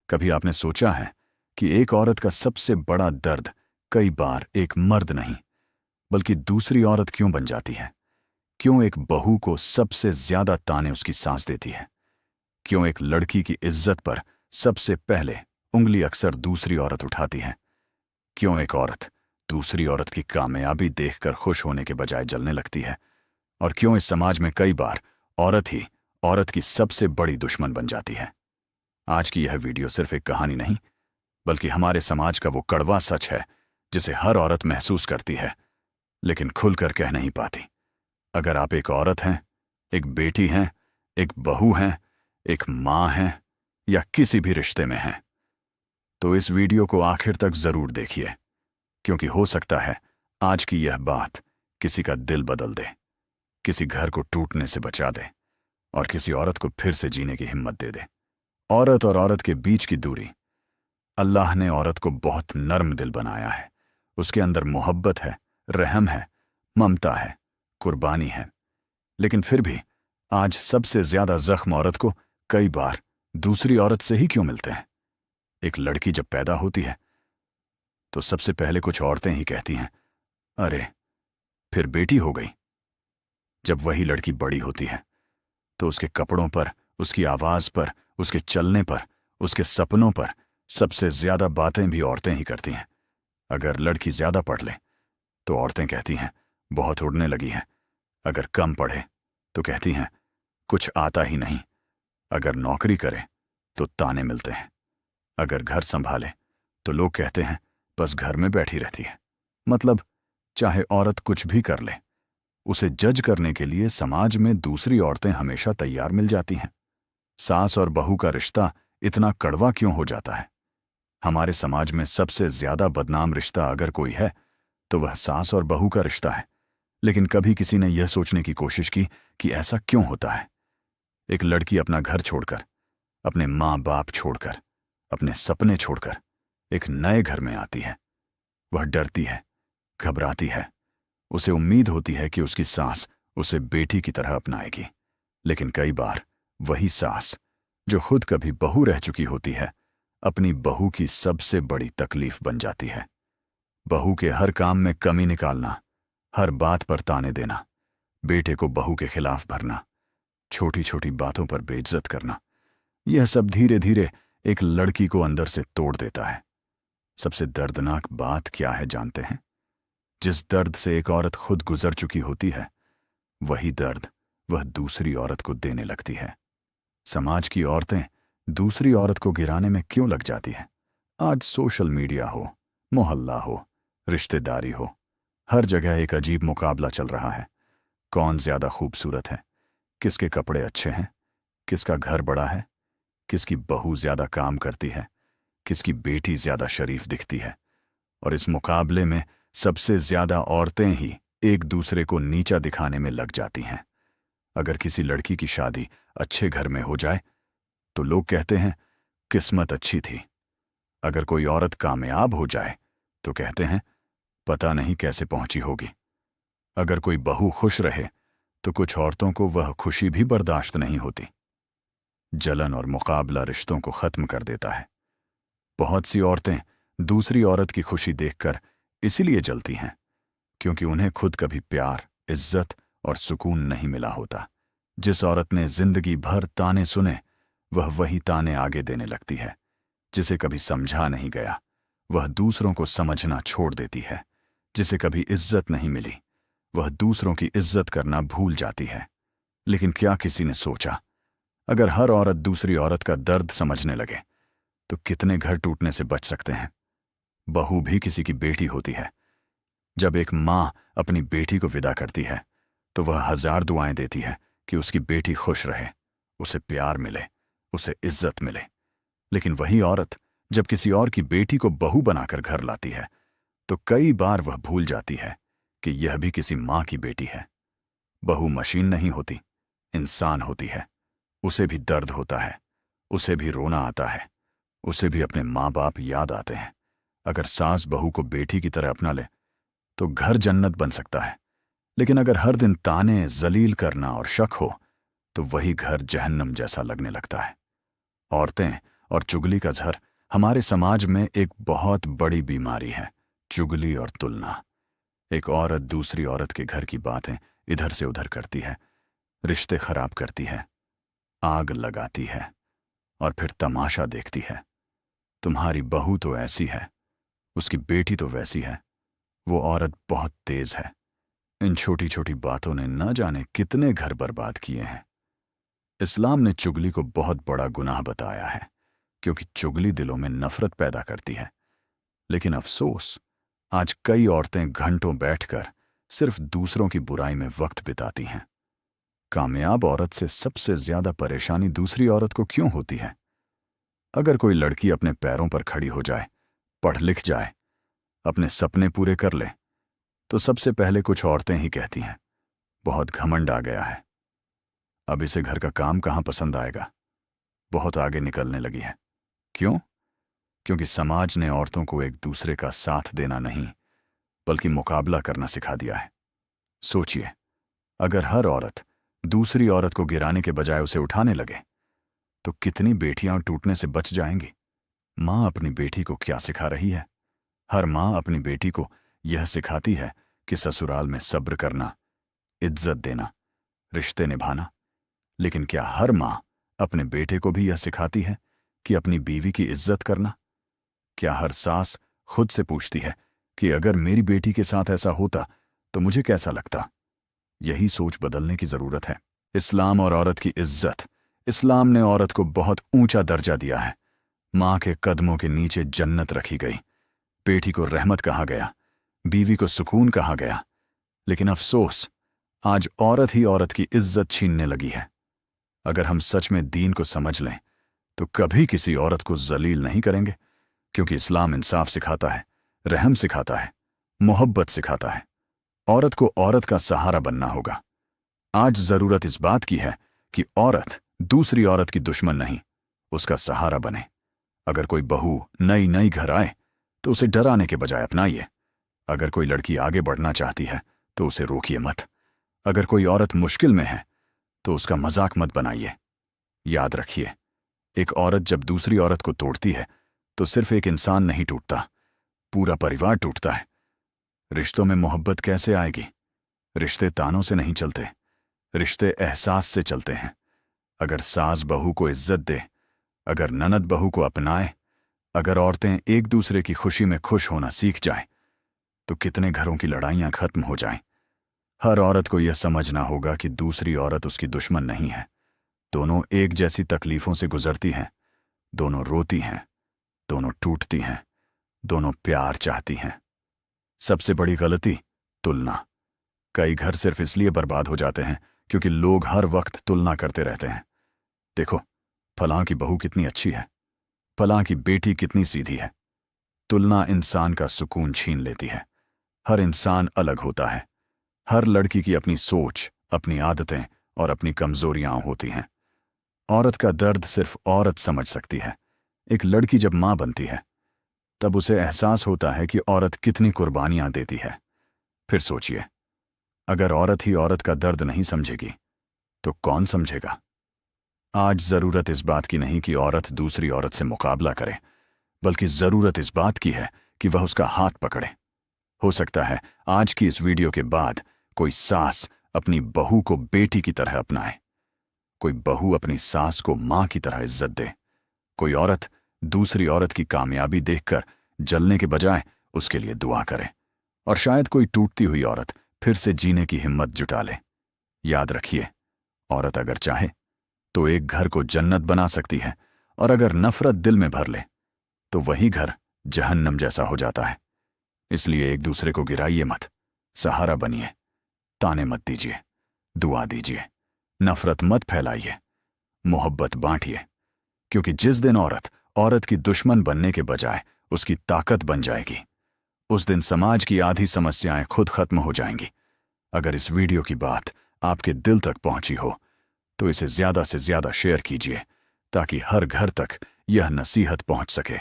कभी आपने सोचा है कि एक औरत का सबसे बड़ा दर्द कई बार एक मर्द नहीं बल्कि दूसरी औरत क्यों बन जाती है? क्यों एक बहू को सबसे ज्यादा ताने उसकी सास देती है? क्यों एक लड़की की इज्जत पर सबसे पहले उंगली अक्सर दूसरी औरत उठाती है? क्यों एक औरत दूसरी औरत की कामयाबी देखकर खुश होने के बजाय जलने लगती है? और क्यों इस समाज में कई बार औरत ही औरत की सबसे बड़ी दुश्मन बन जाती है? आज की यह वीडियो सिर्फ एक कहानी नहीं बल्कि हमारे समाज का वो कड़वा सच है जिसे हर औरत महसूस करती है लेकिन खुलकर कह नहीं पाती। अगर आप एक औरत हैं, एक बेटी हैं, एक बहू हैं, एक मां हैं या किसी भी रिश्ते में हैं, तो इस वीडियो को आखिर तक जरूर देखिए, क्योंकि हो सकता है आज की यह बात किसी का दिल बदल दे, किसी घर को टूटने से बचा दे और किसी औरत को फिर से जीने की हिम्मत दे दे। औरत और औरत के बीच की दूरी। अल्लाह ने औरत को बहुत नर्म दिल बनाया है। उसके अंदर मोहब्बत है, रहम है, ममता है, कुर्बानी है। लेकिन फिर भी आज सबसे ज्यादा जख्म औरत को कई बार दूसरी औरत से ही क्यों मिलते हैं? एक लड़की जब पैदा होती है तो सबसे पहले कुछ औरतें ही कहती हैं, अरे फिर बेटी हो गई। जब वही लड़की बड़ी होती है तो उसके कपड़ों पर, उसकी आवाज पर, उसके चलने पर, उसके सपनों पर सबसे ज्यादा बातें भी औरतें ही करती हैं। अगर लड़की ज्यादा पढ़ ले तो औरतें कहती हैं बहुत उड़ने लगी है। अगर कम पढ़े तो कहती हैं कुछ आता ही नहीं। अगर नौकरी करे तो ताने मिलते हैं। अगर घर संभाले तो लोग कहते हैं बस घर में बैठी रहती है। मतलब चाहे औरत कुछ भी कर ले, उसे जज करने के लिए समाज में दूसरी औरतें हमेशा तैयार मिल जाती हैं। सास और बहू का रिश्ता इतना कड़वा क्यों हो जाता है? हमारे समाज में सबसे ज्यादा बदनाम रिश्ता अगर कोई है तो वह सास और बहू का रिश्ता है। लेकिन कभी किसी ने यह सोचने की कोशिश की कि ऐसा क्यों होता है? एक लड़की अपना घर छोड़कर, अपने माँ बाप छोड़कर, अपने सपने छोड़कर एक नए घर में आती है। वह डरती है, घबराती है। उसे उम्मीद होती है कि उसकी सास उसे बेटी की तरह अपनाएगी। लेकिन कई बार वही सास जो खुद कभी बहू रह चुकी होती है अपनी बहू की सबसे बड़ी तकलीफ बन जाती है। बहू के हर काम में कमी निकालना, हर बात पर ताने देना, बेटे को बहू के खिलाफ भरना, छोटी छोटी बातों पर बेइज्जत करना, यह सब धीरे धीरे एक लड़की को अंदर से तोड़ देता है। सबसे दर्दनाक बात क्या है जानते हैं? जिस दर्द से एक औरत खुद गुजर चुकी होती है वही दर्द वह दूसरी औरत को देने लगती है। समाज की औरतें दूसरी औरत को गिराने में क्यों लग जाती हैं? आज सोशल मीडिया हो, मोहल्ला हो, रिश्तेदारी हो, हर जगह एक अजीब मुकाबला चल रहा है। कौन ज्यादा खूबसूरत है, किसके कपड़े अच्छे हैं, किसका घर बड़ा है, किसकी बहू ज्यादा काम करती है, किसकी बेटी ज्यादा शरीफ दिखती है। और इस मुकाबले में सबसे ज्यादा औरतें ही एक दूसरे को नीचा दिखाने में लग जाती हैं। अगर किसी लड़की की शादी अच्छे घर में हो जाए तो लोग कहते हैं किस्मत अच्छी थी। अगर कोई औरत कामयाब हो जाए तो कहते हैं पता नहीं कैसे पहुंची होगी। अगर कोई बहू खुश रहे तो कुछ औरतों को वह खुशी भी बर्दाश्त नहीं होती। जलन और मुकाबला रिश्तों को खत्म कर देता है। बहुत सी औरतें दूसरी औरत की खुशी देखकर इसीलिए जलती हैं क्योंकि उन्हें खुद कभी प्यार, इज्जत और सुकून नहीं मिला होता। जिस औरत ने जिंदगी भर ताने सुने वह वही ताने आगे देने लगती है। जिसे कभी समझा नहीं गया वह दूसरों को समझना छोड़ देती है। जिसे कभी इज्जत नहीं मिली वह दूसरों की इज्जत करना भूल जाती है। लेकिन क्या किसी ने सोचा अगर हर औरत दूसरी औरत का दर्द समझने लगे तो कितने घर टूटने से बच सकते हैं? बहू भी किसी की बेटी होती है। जब एक माँ अपनी बेटी को विदा करती है तो वह 1000 दुआएं देती है कि उसकी बेटी खुश रहे, उसे प्यार मिले, उसे इज्जत मिले। लेकिन वही औरत जब किसी और की बेटी को बहू बनाकर घर लाती है तो कई बार वह भूल जाती है कि यह भी किसी माँ की बेटी है। बहू मशीन नहीं होती, इंसान होती है। उसे भी दर्द होता है, उसे भी रोना आता है, उसे भी अपने माँ बाप याद आते हैं। अगर सास बहू को बेटी की तरह अपना ले तो घर जन्नत बन सकता है। लेकिन अगर हर दिन ताने, जलील करना और शक हो तो वही घर जहन्नम जैसा लगने लगता है। औरतें और चुगली का जहर हमारे समाज में एक बहुत बड़ी बीमारी है, चुगली और तुलना। एक औरत दूसरी औरत के घर की बातें इधर से उधर करती है, रिश्ते खराब करती है, आग लगाती है और फिर तमाशा देखती है। तुम्हारी बहू तो ऐसी है, उसकी बेटी तो वैसी है, वो औरत बहुत तेज है। इन छोटी छोटी बातों ने न जाने कितने घर बर्बाद किए हैं। इस्लाम ने चुगली को बहुत बड़ा गुनाह बताया है, क्योंकि चुगली दिलों में नफरत पैदा करती है। लेकिन अफसोस, आज कई औरतें घंटों बैठकर सिर्फ दूसरों की बुराई में वक्त बिताती हैं। कामयाब औरत से सबसे ज्यादा परेशानी दूसरी औरत को क्यों होती है? अगर कोई लड़की अपने पैरों पर खड़ी हो जाए, पढ़ लिख जाए, अपने सपने पूरे कर ले, तो सबसे पहले कुछ औरतें ही कहती हैं, बहुत घमंड आ गया है, अब इसे घर का काम कहाँ पसंद आएगा, बहुत आगे निकलने लगी है। क्यों? क्योंकि समाज ने औरतों को एक दूसरे का साथ देना नहीं, बल्कि मुकाबला करना सिखा दिया है। सोचिए, अगर हर औरत दूसरी औरत को गिराने के बजाय उसे उठाने लगे, तो कितनी बेटियां टूटने से बच जाएंगी। माँ अपनी बेटी को क्या सिखा रही है? हर माँ अपनी बेटी को यह सिखाती है कि ससुराल में सब्र करना, इज्जत देना, रिश्ते निभाना। लेकिन क्या हर माँ अपने बेटे को भी यह सिखाती है कि अपनी बीवी की इज्जत करना? क्या हर सास खुद से पूछती है कि अगर मेरी बेटी के साथ ऐसा होता तो मुझे कैसा लगता? यही सोच बदलने की जरूरत है। इस्लाम और औरत की इज्जत। इस्लाम ने औरत को बहुत ऊंचा दर्जा दिया है। माँ के कदमों के नीचे जन्नत रखी गई, बेटी को रहमत कहा गया, बीवी को सुकून कहा गया। लेकिन अफसोस, आज औरत ही औरत की इज्जत छीनने लगी है। अगर हम सच में दीन को समझ लें तो कभी किसी औरत को जलील नहीं करेंगे, क्योंकि इस्लाम इंसाफ सिखाता है, रहम सिखाता है, मोहब्बत सिखाता है। औरत को औरत का सहारा बनना होगा। आज जरूरत इस बात की है कि औरत दूसरी औरत की दुश्मन नहीं, उसका सहारा बने। अगर कोई बहू नई नई घर आए तो उसे डराने के बजाय अपनाइए। अगर कोई लड़की आगे बढ़ना चाहती है तो उसे रोकिए मत। अगर कोई औरत मुश्किल में है तो उसका मजाक मत बनाइए। याद रखिए, एक औरत जब दूसरी औरत को तोड़ती है तो सिर्फ एक इंसान नहीं टूटता, पूरा परिवार टूटता है। रिश्तों में मोहब्बत कैसे आएगी? रिश्ते तानों से नहीं चलते, रिश्ते एहसास से चलते हैं। अगर सास बहू को इज्जत दे, अगर ननद बहू को अपनाए, अगर औरतें एक दूसरे की खुशी में खुश होना सीख जाएं, तो कितने घरों की लड़ाइयां खत्म हो जाएं। हर औरत को यह समझना होगा कि दूसरी औरत उसकी दुश्मन नहीं है। दोनों एक जैसी तकलीफों से गुजरती हैं, दोनों रोती हैं, दोनों टूटती हैं, दोनों प्यार चाहती हैं। सबसे बड़ी गलती, तुलना। कई घर सिर्फ इसलिए बर्बाद हो जाते हैं क्योंकि लोग हर वक्त तुलना करते रहते हैं। देखो, फलां की बहू कितनी अच्छी है, फलां की बेटी कितनी सीधी है। तुलना इंसान का सुकून छीन लेती है। हर इंसान अलग होता है। हर लड़की की अपनी सोच, अपनी आदतें और अपनी कमजोरियां होती हैं। औरत का दर्द सिर्फ औरत समझ सकती है। एक लड़की जब मां बनती है तब उसे एहसास होता है कि औरत कितनी कुर्बानियां देती है। फिर सोचिए, अगर औरत ही औरत का दर्द नहीं समझेगी तो कौन समझेगा? आज जरूरत इस बात की नहीं कि औरत दूसरी औरत से मुकाबला करे, बल्कि जरूरत इस बात की है कि वह उसका हाथ पकड़े। हो सकता है आज की इस वीडियो के बाद कोई सास अपनी बहू को बेटी की तरह अपनाए, कोई बहू अपनी सास को मां की तरह इज्जत दे, कोई औरत दूसरी औरत की कामयाबी देखकर जलने के बजाय उसके लिए दुआ करे, और शायद कोई टूटती हुई औरत फिर से जीने की हिम्मत जुटा ले। याद रखिए, औरत अगर चाहे तो एक घर को जन्नत बना सकती है, और अगर नफरत दिल में भर ले तो वही घर जहन्नम जैसा हो जाता है। इसलिए एक दूसरे को गिराइए मत, सहारा बनिए, ताने मत दीजिए, दुआ दीजिए, नफरत मत फैलाइए, मोहब्बत बांटिए। क्योंकि जिस दिन औरत औरत की दुश्मन बनने के बजाय उसकी ताकत बन जाएगी, उस दिन समाज की आधी समस्याएं खुद खत्म हो जाएंगी। अगर इस वीडियो की बात आपके दिल तक पहुंची हो तो इसे ज्यादा से ज्यादा शेयर कीजिए, ताकि हर घर तक यह नसीहत पहुंच सके।